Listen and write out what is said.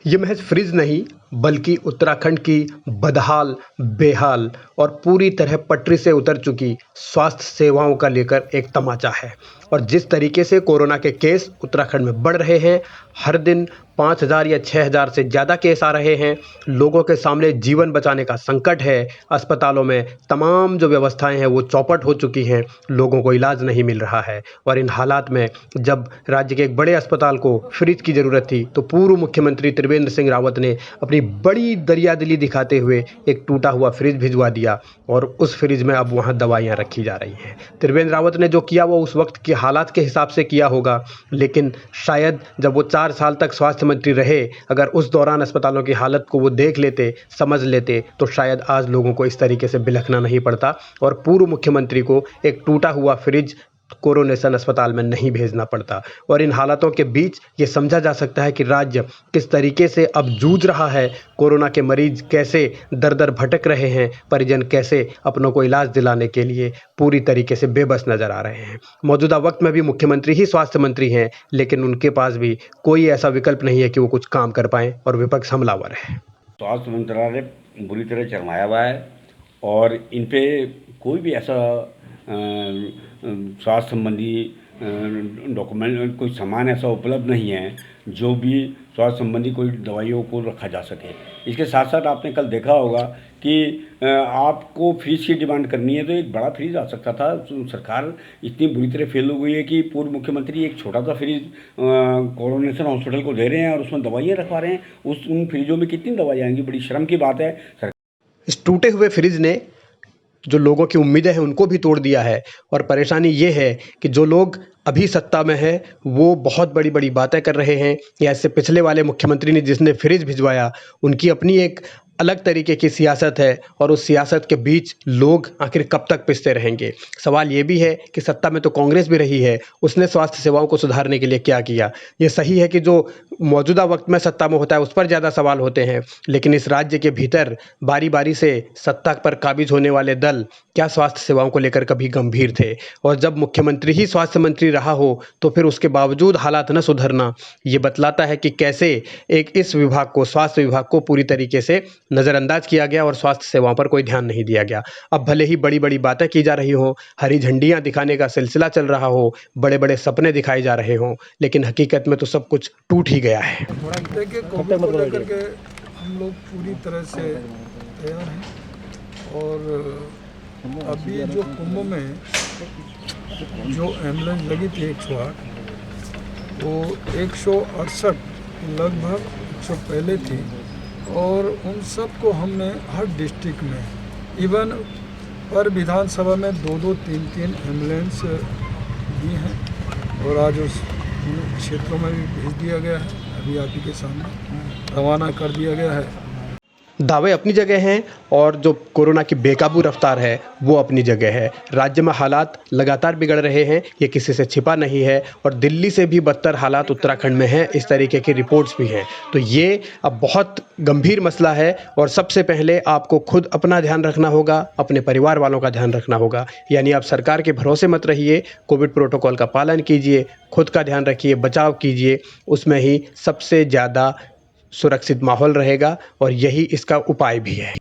ये महज फ्रिज नहीं बल्कि उत्तराखंड की बदहाल, बेहाल और पूरी तरह पटरी से उतर चुकी स्वास्थ्य सेवाओं का लेकर एक तमाचा है। और जिस तरीके से कोरोना के केस उत्तराखंड में बढ़ रहे हैं, हर दिन 5,000 या 6,000 से ज़्यादा केस आ रहे हैं, लोगों के सामने जीवन बचाने का संकट है, अस्पतालों में तमाम जो व्यवस्थाएं हैं वो चौपट हो चुकी हैं, लोगों को इलाज नहीं मिल रहा है। और इन हालात में जब राज्य के एक बड़े अस्पताल को फ्रिज की ज़रूरत थी तो पूर्व मुख्यमंत्री त्रिवेंद्र सिंह रावत ने अपनी बड़ी दरियादिली दिखाते हुए एक टूटा हुआ फ्रिज भिजवा दिया और उस फ्रिज में अब वहाँ दवाइयाँ रखी जा रही हैं। त्रिवेंद्र रावत ने जो किया वो उस वक्त के हालात के हिसाब से किया होगा, लेकिन शायद जब वो 4 साल तक स्वास्थ्य मंत्री रहे, अगर उस दौरान अस्पतालों की हालत को वो देख लेते, समझ लेते, तो शायद आज लोगों को इस तरीके से बिलखना नहीं पड़ता और पूर्व मुख्यमंत्री को एक टूटा हुआ फ्रिज कोरोनेशन अस्पताल में नहीं भेजना पड़ता। और इन हालातों के बीच ये समझा जा सकता है कि राज्य किस तरीके से अब जूझ रहा है, कोरोना के मरीज कैसे दर दर भटक रहे हैं, परिजन कैसे अपनों को इलाज दिलाने के लिए पूरी तरीके से बेबस नजर आ रहे हैं। मौजूदा वक्त में भी मुख्यमंत्री ही स्वास्थ्य मंत्री हैं, लेकिन उनके पास भी कोई ऐसा विकल्प नहीं है कि वो कुछ काम कर पाएं और विपक्ष हमलावर है। स्वास्थ्य मंत्रालय बुरी तरह चरमाया हुआ है और इन पे कोई भी ऐसा स्वास्थ्य संबंधी डॉक्यूमेंट कोई सामान ऐसा उपलब्ध नहीं है जो भी स्वास्थ्य संबंधी कोई दवाइयों को रखा जा सके। इसके साथ साथ आपने कल देखा होगा कि आपको फ्रिज की डिमांड करनी है तो एक बड़ा फ्रिज आ सकता था। सरकार इतनी बुरी तरह फेल हो गई है कि पूर्व मुख्यमंत्री एक छोटा सा फ्रिज कोरोनेशन हॉस्पिटल को दे रहे हैं और उसमें दवाइयाँ रखवा रहे हैं। उन फ्रिजों में कितनी दवाइयाँ आएंगी? बड़ी शर्म की बात है। इस टूटे हुए फ्रिज ने जो लोगों की उम्मीदें हैं उनको भी तोड़ दिया है। और परेशानी ये है कि जो लोग अभी सत्ता में है वो बहुत बड़ी बड़ी बातें कर रहे हैं, या इससे पिछले वाले मुख्यमंत्री ने जिसने फ्रिज भिजवाया उनकी अपनी एक अलग तरीके की सियासत है और उस सियासत के बीच लोग आखिर कब तक पिसते रहेंगे। सवाल ये भी है कि सत्ता में तो कांग्रेस भी रही है, उसने स्वास्थ्य सेवाओं को सुधारने के लिए क्या किया। ये सही है कि जो मौजूदा वक्त में सत्ता में होता है उस पर ज़्यादा सवाल होते हैं, लेकिन इस राज्य के भीतर बारी बारी से सत्ता पर काबिज होने वाले दल क्या स्वास्थ्य सेवाओं को लेकर कभी गंभीर थे? और जब मुख्यमंत्री ही स्वास्थ्य मंत्री रहा हो तो फिर उसके बावजूद हालात न सुधरना, ये बतलाता है कि कैसे एक इस विभाग को, स्वास्थ्य विभाग को पूरी तरीके से नज़रअंदाज किया गया और स्वास्थ्य सेवाओं पर कोई ध्यान नहीं दिया गया। अब भले ही बड़ी बड़ी बातें की जा रही हों, हरी झंडियाँ दिखाने का सिलसिला चल रहा हो, बड़े बड़े सपने दिखाए जा रहे हों, लेकिन हकीकत में तो सब कुछ टूट ही गया है। देखिए, कोविड को लेकर के हम लोग पूरी तरह से तैयार हैं और अभी जो कुंभ में जो एम्बुलेंस लगी थी 108, वो 168 लगभग 100 पहले थी और उन सब को हमने हर डिस्ट्रिक्ट में, इवन पर विधानसभा में 2-2, 3-3 एम्बुलेंस दी हैं और आज उस क्षेत्रों में भी भेज दिया गया है। अभी आप ही के सामने रवाना कर दिया गया है। दावे अपनी जगह हैं और जो कोरोना की बेकाबू रफ्तार है वो अपनी जगह है। राज्य में हालात लगातार बिगड़ रहे हैं, ये किसी से छिपा नहीं है और दिल्ली से भी बदतर हालात उत्तराखंड में हैं, इस तरीके की रिपोर्ट्स भी हैं। तो ये अब बहुत गंभीर मसला है और सबसे पहले आपको खुद अपना ध्यान रखना होगा, अपने परिवार वालों का ध्यान रखना होगा। यानी आप सरकार के भरोसे मत रहिए, कोविड प्रोटोकॉल का पालन कीजिए, खुद का ध्यान रखिए, बचाव कीजिए, उसमें ही सबसे ज़्यादा सुरक्षित माहौल रहेगा और यही इसका उपाय भी है।